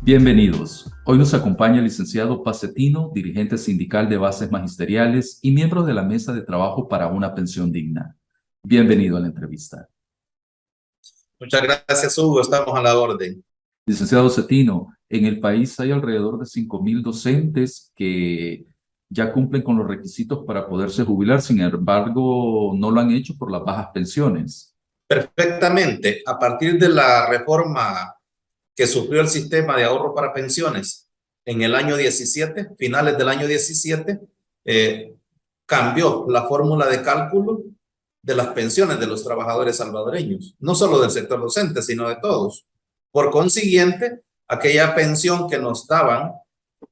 Bienvenidos. Hoy nos acompaña el licenciado Pacetino, dirigente sindical de bases magisteriales y miembro de la mesa de trabajo para una pensión digna. Bienvenido a la entrevista. Muchas gracias, Hugo. Estamos a la orden. Licenciado Pacetino, en el país hay alrededor de 5.000 docentes que ya cumplen con los requisitos para poderse jubilar, sin embargo, no lo han hecho por las bajas pensiones. Perfectamente. A partir de la reforma que sufrió el sistema de ahorro para pensiones en el año 17, finales del año 17, cambió la fórmula de cálculo de las pensiones de los trabajadores salvadoreños, no solo del sector docente, sino de todos. Por consiguiente, aquella pensión que nos daban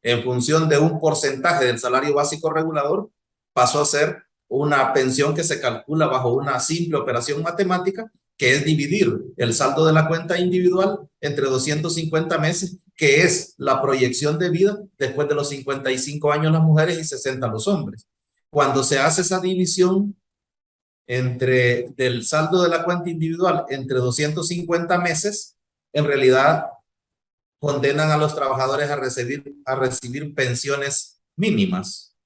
en función de un porcentaje del salario básico regulador pasó a ser una pensión que se calcula bajo una simple operación matemática, que es dividir el saldo de la cuenta individual entre 250 meses, que es la proyección de vida después de los 55 años las mujeres y 60 los hombres. Cuando se hace esa división del saldo de la cuenta individual entre 250 meses, en realidad condenan a los trabajadores a recibir pensiones mínimas.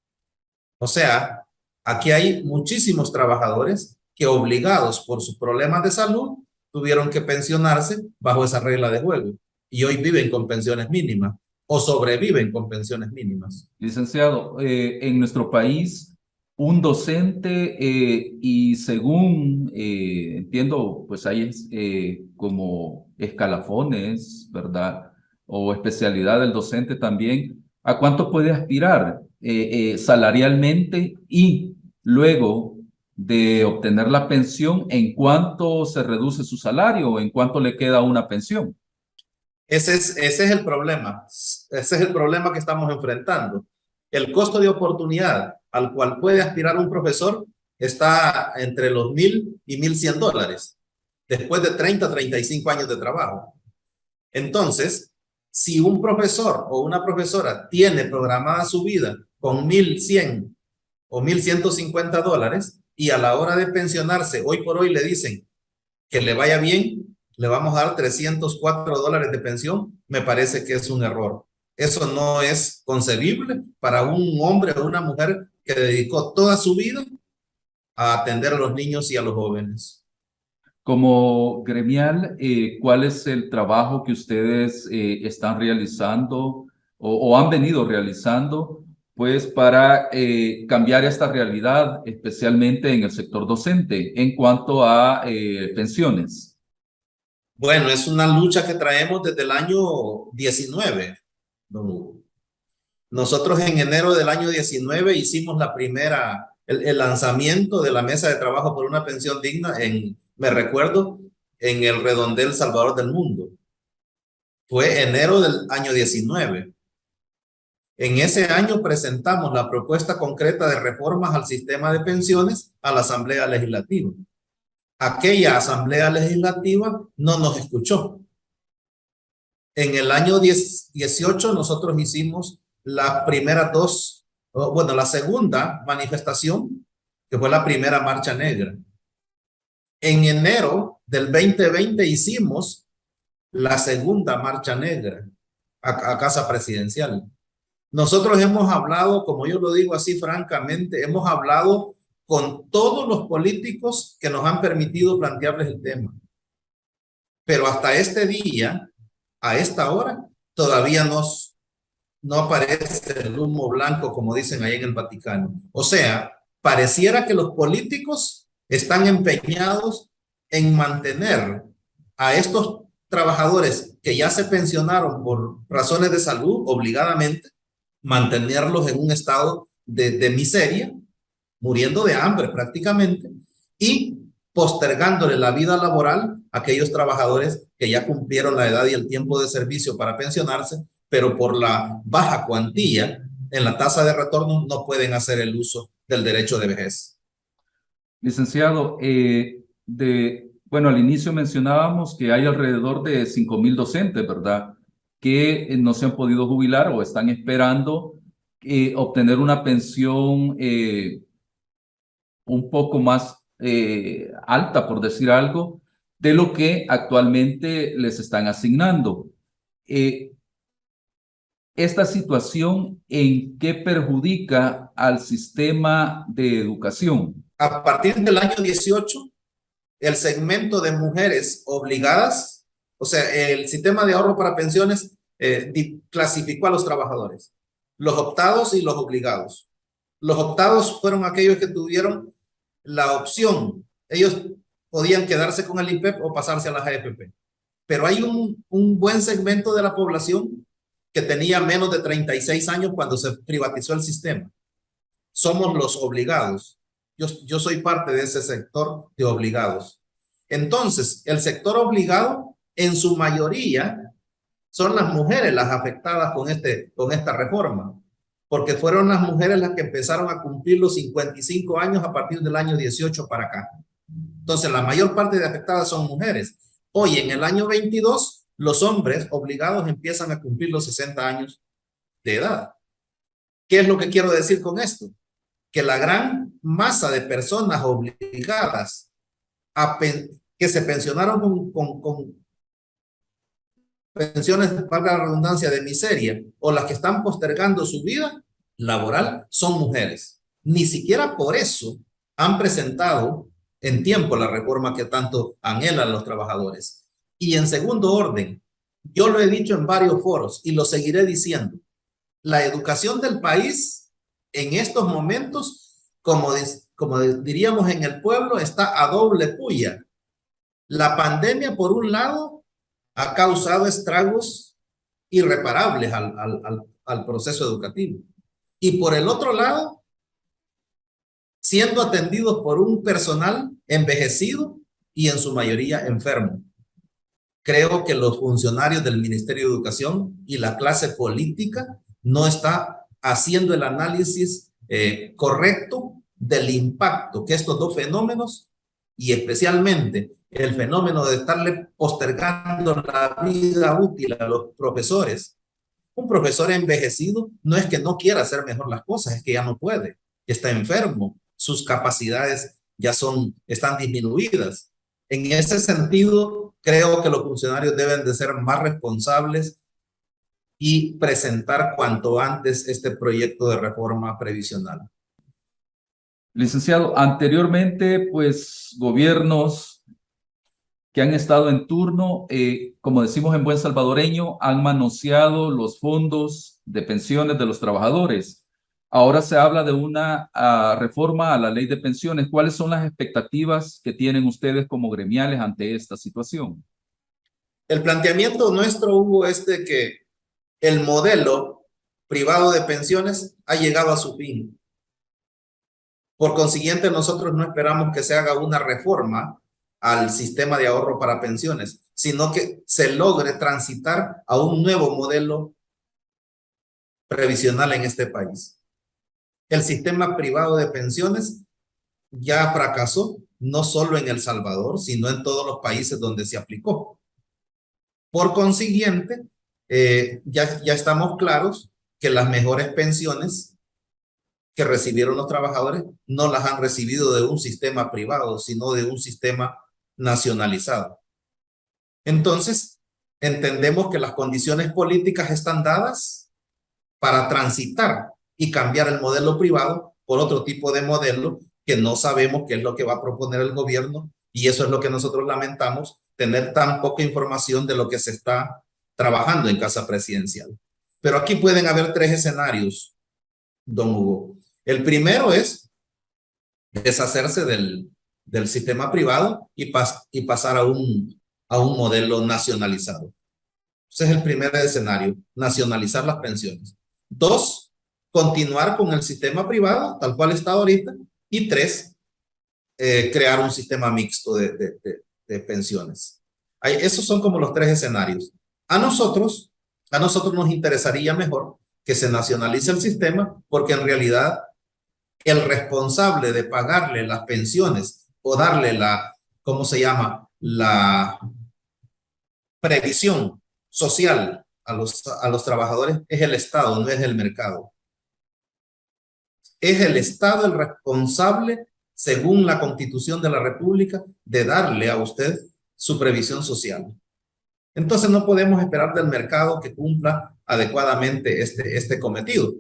O sea, aquí hay muchísimos trabajadores que, obligados por sus problemas de salud, tuvieron que pensionarse bajo esa regla de juego y hoy viven con pensiones mínimas o sobreviven con pensiones mínimas. Licenciado, en nuestro país, un docente y según entiendo, pues hay como escalafones, ¿verdad? O especialidad del docente también. ¿A cuánto puede aspirar salarialmente y luego de obtener la pensión, en cuánto se reduce su salario o en cuánto le queda una pensión? Ese es el problema. Ese es el problema que estamos enfrentando. El costo de oportunidad al cual puede aspirar un profesor está entre los $1,000 y $1,100 después de 30 a 35 años de trabajo. Entonces, si un profesor o una profesora tiene programada su vida con 1,100 o $1,150 y a la hora de pensionarse, hoy por hoy le dicen que le vaya bien, le vamos a dar $304 de pensión, me parece que es un error. Eso no es concebible para un hombre o una mujer que dedicó toda su vida a atender a los niños y a los jóvenes. Como gremial, ¿cuál es el trabajo que ustedes están realizando o han venido realizando, pues, para cambiar esta realidad, especialmente en el sector docente, en cuanto a pensiones? Bueno, es una lucha que traemos desde el año 19, don Hugo. Nosotros en enero del año 19 hicimos el lanzamiento de la mesa de trabajo por una pensión digna me recuerdo, en el Redondel Salvador del Mundo. Fue enero del año 19. En ese año presentamos la propuesta concreta de reformas al sistema de pensiones a la Asamblea Legislativa. Aquella Asamblea Legislativa no nos escuchó. En el año 18 nosotros hicimos la segunda manifestación, que fue la primera marcha negra. En enero del 2020 hicimos la segunda marcha negra a Casa Presidencial. Nosotros hemos hablado, como yo lo digo así francamente, hemos hablado con todos los políticos que nos han permitido plantearles el tema. Pero hasta este día, a esta hora, todavía no aparece el humo blanco, como dicen ahí en el Vaticano. O sea, pareciera que los políticos están empeñados en mantener a estos trabajadores que ya se pensionaron por razones de salud obligadamente, mantenerlos en un estado de miseria, muriendo de hambre prácticamente, y postergándole la vida laboral a aquellos trabajadores que ya cumplieron la edad y el tiempo de servicio para pensionarse, pero por la baja cuantía en la tasa de retorno no pueden hacer el uso del derecho de vejez. Licenciado, bueno, al inicio mencionábamos que hay alrededor de 5.000 docentes, ¿verdad? Que no se han podido jubilar o están esperando obtener una pensión un poco más alta, por decir algo, de lo que actualmente les están asignando. esta situación en qué perjudica al sistema de educación. A partir del año 18, el segmento de mujeres obligadas, o sea, el sistema de ahorro para pensiones clasificó a los trabajadores, los optados y los obligados. Los optados fueron aquellos que tuvieron la opción. Ellos podían quedarse con el IPEP o pasarse a las AFP. Pero hay un buen segmento de la población que tenía menos de 36 años cuando se privatizó el sistema. Somos los obligados. Yo soy parte de ese sector de obligados. Entonces, el sector obligado, en su mayoría, son las mujeres las afectadas con esta reforma, porque fueron las mujeres las que empezaron a cumplir los 55 años a partir del año 18 para acá. Entonces, la mayor parte de afectadas son mujeres. Hoy, en el año 22, los hombres obligados empiezan a cumplir los 60 años de edad. ¿Qué es lo que quiero decir con esto? Que la gran masa de personas obligadas que se pensionaron con pensiones, valga la redundancia, de miseria, o las que están postergando su vida laboral, son mujeres. Ni siquiera por eso han presentado en tiempo la reforma que tanto anhelan los trabajadores. Y en segundo orden, yo lo he dicho en varios foros y lo seguiré diciendo, la educación del país en estos momentos, como diríamos en el pueblo, está a doble puya. La pandemia, por un lado, ha causado estragos irreparables al proceso educativo. Y por el otro lado, siendo atendidos por un personal envejecido y en su mayoría enfermo. Creo que los funcionarios del Ministerio de Educación y la clase política no está haciendo el análisis correcto del impacto que estos dos fenómenos, y especialmente el fenómeno de estarle postergando la vida útil a los profesores. Un profesor envejecido no es que no quiera hacer mejor las cosas, es que ya no puede, está enfermo, sus capacidades ya están disminuidas. En ese sentido, creo que los funcionarios deben de ser más responsables y presentar cuanto antes este proyecto de reforma previsional. Licenciado, anteriormente, pues, gobiernos que han estado en turno, como decimos en buen salvadoreño, han manoseado los fondos de pensiones de los trabajadores. Ahora se habla de una reforma a la ley de pensiones. ¿Cuáles son las expectativas que tienen ustedes como gremiales ante esta situación? El planteamiento nuestro, Hugo, es de que el modelo privado de pensiones ha llegado a su fin. Por consiguiente, nosotros no esperamos que se haga una reforma al sistema de ahorro para pensiones, sino que se logre transitar a un nuevo modelo previsional en este país. El sistema privado de pensiones ya fracasó, no solo en El Salvador, sino en todos los países donde se aplicó. Por consiguiente, ya estamos claros que las mejores pensiones que recibieron los trabajadores no las han recibido de un sistema privado, sino de un sistema nacionalizado. Entonces, entendemos que las condiciones políticas están dadas para transitar y cambiar el modelo privado por otro tipo de modelo que no sabemos qué es lo que va a proponer el gobierno, y eso es lo que nosotros lamentamos, tener tan poca información de lo que se está trabajando en Casa Presidencial. Pero aquí pueden haber tres escenarios, don Hugo. El primero es deshacerse del sistema privado y pasar a un modelo nacionalizado. Ese es el primer escenario, nacionalizar las pensiones. Dos, continuar con el sistema privado, tal cual está ahorita. Y tres, crear un sistema mixto de pensiones. Esos son como los tres escenarios. A nosotros nos interesaría mejor que se nacionalice el sistema, porque en realidad el responsable de pagarle las pensiones o darle ¿cómo se llama? La previsión social a los trabajadores es el Estado, no es el mercado. Es el Estado el responsable, según la Constitución de la República, de darle a usted su previsión social. Entonces no podemos esperar del mercado que cumpla adecuadamente este cometido.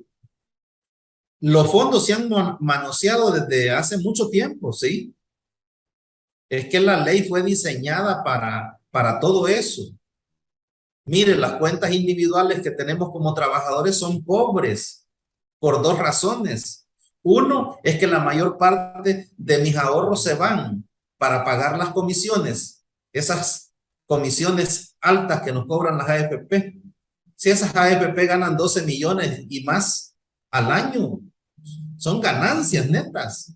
Los fondos se han manoseado desde hace mucho tiempo, ¿sí? Es que la ley fue diseñada para todo eso. Mire, las cuentas individuales que tenemos como trabajadores son pobres por dos razones. Uno es que la mayor parte de mis ahorros se van para pagar las comisiones, esas comisiones altas que nos cobran las AFP. Si esas AFP ganan 12 millones y más al año, son ganancias netas.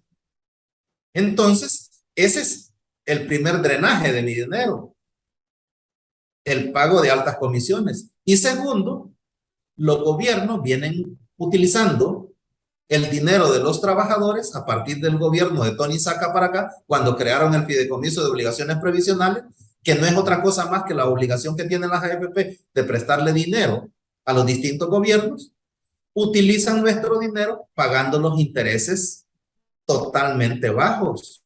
Entonces, ese es el primer drenaje de mi dinero, el pago de altas comisiones. Y segundo, los gobiernos vienen utilizando el dinero de los trabajadores a partir del gobierno de Tony Saca para acá, cuando crearon el fideicomiso de obligaciones previsionales, que no es otra cosa más que la obligación que tienen las AFP de prestarle dinero a los distintos gobiernos, utilizan nuestro dinero pagando los intereses totalmente bajos.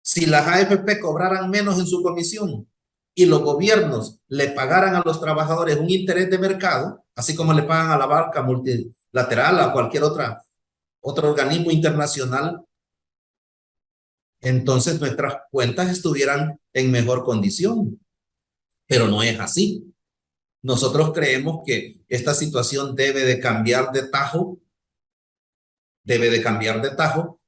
Si las AFP cobraran menos en su comisión y los gobiernos le pagaran a los trabajadores un interés de mercado, así como le pagan a la banca multilateral, a cualquier otro organismo internacional, entonces nuestras cuentas estuvieran en mejor condición. Pero no es así. Nosotros creemos que esta situación debe de cambiar de tajo,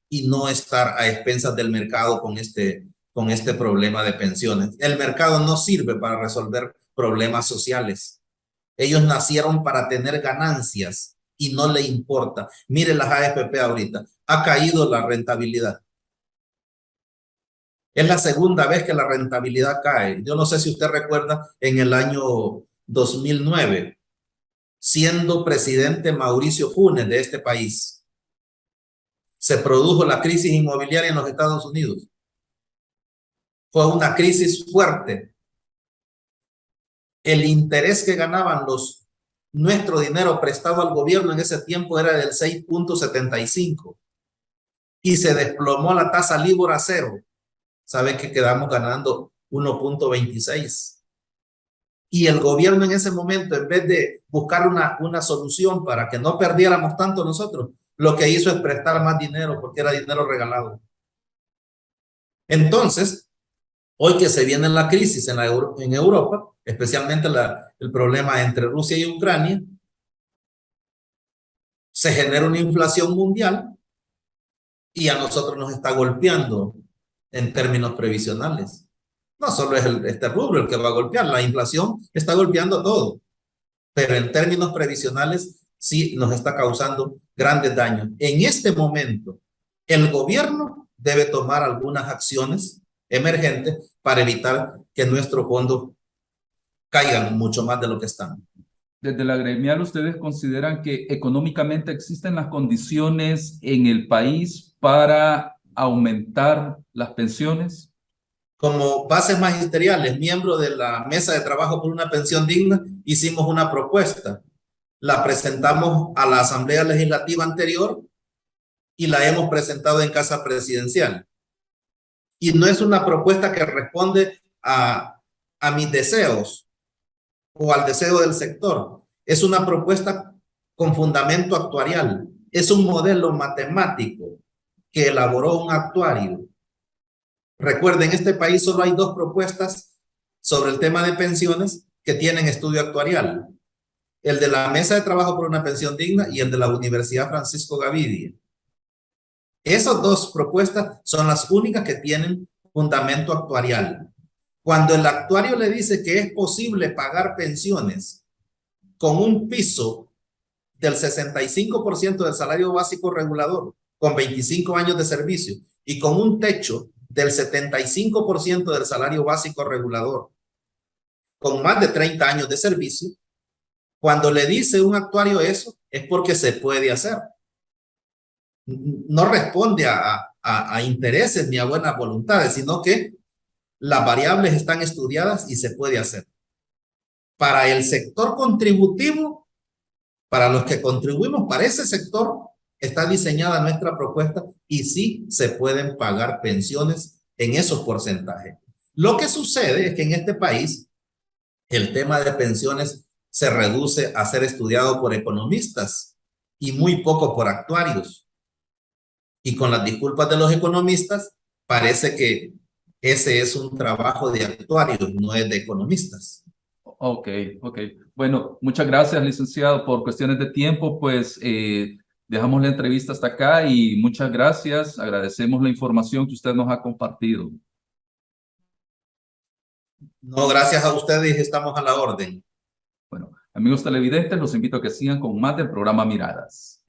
y no estar a expensas del mercado con este problema de pensiones. El mercado no sirve para resolver problemas sociales. Ellos nacieron para tener ganancias y no le importa. Mire las AFP ahorita, ha caído la rentabilidad. Es la segunda vez que la rentabilidad cae. Yo no sé si usted recuerda en el año 2009, siendo presidente Mauricio Funes de este país, se produjo la crisis inmobiliaria en los Estados Unidos. Fue una crisis fuerte. El interés que ganaban nuestro dinero prestado al gobierno en ese tiempo era del 6.75 y se desplomó la tasa LIBOR a cero. ¿Sabe que quedamos ganando 1.26? Y el gobierno en ese momento, en vez de buscar una solución para que no perdiéramos tanto nosotros, lo que hizo es prestar más dinero porque era dinero regalado. Entonces, hoy que se viene la crisis en Europa, especialmente el problema entre Rusia y Ucrania, se genera una inflación mundial y a nosotros nos está golpeando en términos previsionales. No solo es este rubro el que va a golpear, la inflación está golpeando todo, pero en términos previsionales sí nos está causando grandes daños. En este momento, el gobierno debe tomar algunas acciones emergentes para evitar que nuestros fondos caigan mucho más de lo que están. Desde la gremial, ¿ustedes consideran que económicamente existen las condiciones en el país para aumentar las pensiones? Como bases magisteriales, miembro de la Mesa de Trabajo por una Pensión Digna, hicimos una propuesta. La presentamos a la Asamblea Legislativa anterior y la hemos presentado en Casa Presidencial. Y no es una propuesta que responde a mis deseos o al deseo del sector. Es una propuesta con fundamento actuarial. Es un modelo matemático que elaboró un actuario. Recuerden, en este país solo hay dos propuestas sobre el tema de pensiones que tienen estudio actuarial. El de la Mesa de Trabajo por una Pensión Digna y el de la Universidad Francisco Gavidia. Esas dos propuestas son las únicas que tienen fundamento actuarial. Cuando el actuario le dice que es posible pagar pensiones con un piso del 65% del salario básico regulador, con 25 años de servicio, y con un techo del 75% del salario básico regulador, con más de 30 años de servicio, cuando le dice un actuario eso, es porque se puede hacer. No responde a intereses ni a buenas voluntades, sino que las variables están estudiadas y se puede hacer. Para el sector contributivo, para los que contribuimos para ese sector, está diseñada nuestra propuesta y sí se pueden pagar pensiones en esos porcentajes. Lo que sucede es que en este país el tema de pensiones se reduce a ser estudiado por economistas y muy poco por actuarios. Y con las disculpas de los economistas, parece que ese es un trabajo de actuarios, no es de economistas. Ok, ok. Bueno, muchas gracias, licenciado. Por cuestiones de tiempo, pues dejamos la entrevista hasta acá y muchas gracias. Agradecemos la información que usted nos ha compartido. No, gracias a ustedes, estamos a la orden. Bueno, amigos televidentes, los invito a que sigan con más del programa Miradas.